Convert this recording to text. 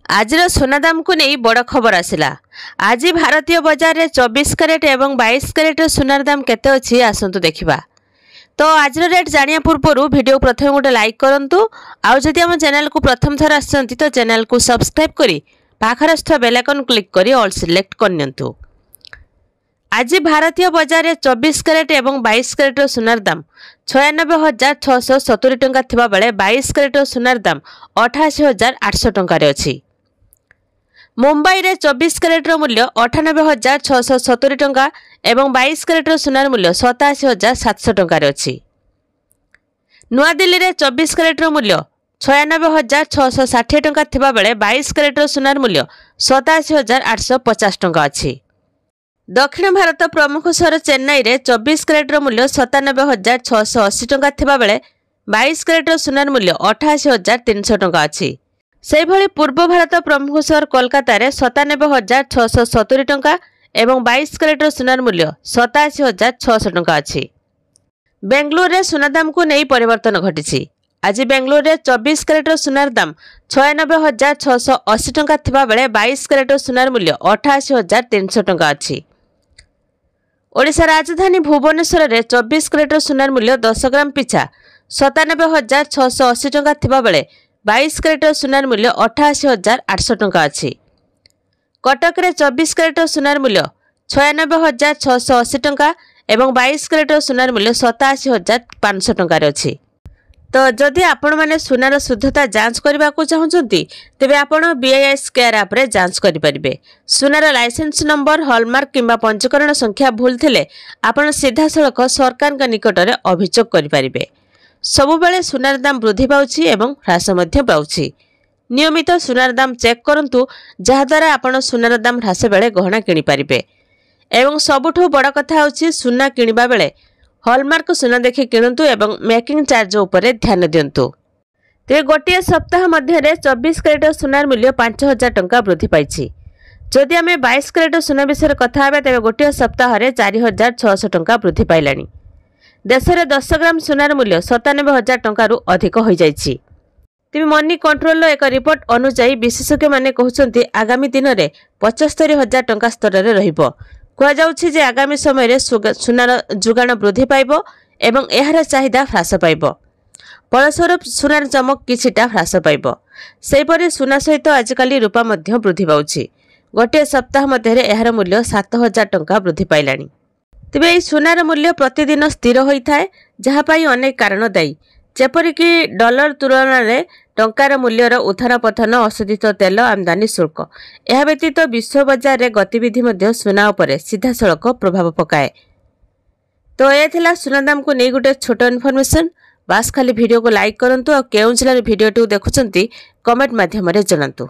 आजिर सुना दाम को नहीं बड़ खबर आसला। आज भारतीय बजार में 24 कैरेट एवं 22 कैरेट सुनार दाम केते अछि आसंतु देखिबा। तो आज रेट जानिया पूर्व वीडियो प्रथम गोटे लाइक करंतु। आउ जदि हम चैनल को प्रथम थर आसंती तो चैनल को सब्सक्राइब करी पाखरस्थ बेल आइकन क्लिक करी ऑल सिलेक्ट करनियंतु। आज भारतीय बजार में 24 कैरेट एवं 22 कैरेट सुनार दाम 96,670 टंका थिबा बेले 22 कैरेट सुनार दाम 88,800 टंका रे अछि। मुंबई रे 24 कैरेट मूल्य 98,670 टंका एवं 22 कैरेट सुनार मूल्य 87,700 टंका रे अछि। नुआ दिल्ली रे 24 कैरेट मूल्य 96,660 टंका थिबा बेले 22 कैरेट सुनार मूल्य 87,850 टंका अछि। दक्षिण भारत प्रमुख सहर चेन्नई रे 24 कैरेट मूल्य 97,680 टंका थिबा बेले 22 कैरेट सुनार मूल्य 88,300 टंका अछि। से भली पूर्व भारत प्रमुख सहर कोलकाता रे 97,670 टंका एवं 22 कैरेट सुनार मूल्य 87,600 टंका अछि। बेंगलुरु रे सुना दाम को नहीं परिवर्तन घटिछि। आज बेंगलुरु रे 24 कैरेट सुनार दाम 96,680 टंका थिबा बेले 22 कैरेट सुनार मूल्य 88,300 टंका अछि। ओडिशा राजधानी भुवनेश्वर रे 24 कैरेट सुनार मूल्य 10 ग्राम पिछा 97,680 टंका थिबा बेले 22 कैरेट सुनार मूल्य 88,800 टंका अछि। कटक रे 24 कैरेट सुनार मूल्य 96,680 टंका एवं 22 कैरेट सुनार मूल्य 87,500 टंका रे अछि। तो जदि आपण माने सुनार शुद्धता जांच करबा को चाहउछंती तेबे आपण बीआईएस केयर ऐप रे जांच करि परिबे। सुनार लाइसेंस नंबर हॉलमार्क किंबा पंजीकरण संख्या भूल थिले आपण सीधा सड़क सरकार का निकट रे अभियोग करि परिबे। सबुबेले सुनार दाम वृद्धि पाउछि एवं ह्रास मध्य पाउछि। नियमित सुनार दाम चेक करंतु जहा द्वारा आपण सुनार दाम ह्रास बेले गहना किनि परिबे। एवं सबुठो बड़ कथा होछि सुना किनिबा बेले हॉलमार्क सुना देखि किणंतु एवं मेकिंग चार्ज उपरे ध्यान दियंतु। ते गोटिए सप्ताह मध्य रे 24 कैरेट सुनार मूल्य 5,000 टंका वृद्धि पाइछि। जदि आमे 22 कैरेट सुना विषय कथा हेबे तेबे गोटिए सप्ताह रे 4,600 टंका वृद्धि पाइलानी। देश में 10 ग्राम सुनार मूल्य 97,000 टंका रु अधिक हो जाइछि। तेबे मनी कंट्रोल एक रिपोर्ट अनुसार विशेषज्ञ माने कहउछंती आगामी दिन में 75,000 टंका स्तर रे रहिबो। कह जाउछि जे आगामी समय रे सुनार जुगाण वृद्धि पाइबो एवं एहार चाहिदा ह्रास पाइबो। फलस्वरूप सुनार चमक किछिटा ह्रास पाइबो। सेहिपरि सुना सहित आजिकाली रूपा मध्य वृद्धि पाउछि। गोटे सप्ताह मध्य एहार मूल्य 7,000 टंका वृद्धि पाइलानी। तेबे एही सुनार मूल्य प्रतिदिन स्थिर होइथाय जहा पई अनेक कारण दायी। जेपरिक डॉलर तुलना रे टंकार मूल्यर उत्थान पतन अशोधित तेल आमदानी शुल्क यह व्यतीत विश्व बजार रे गतिविधि मध्य सुना उपरे सीधा सड़क प्रभाव पकाए। तो यह थिला सुना दाम को नहीं गोटे छोट इनफॉरमेशन। बास खाली वीडियो को लाइक करंतु और केउं जिल्ला रे वीडियो देखुचंती कमेंट माध्यम रे जणांतु।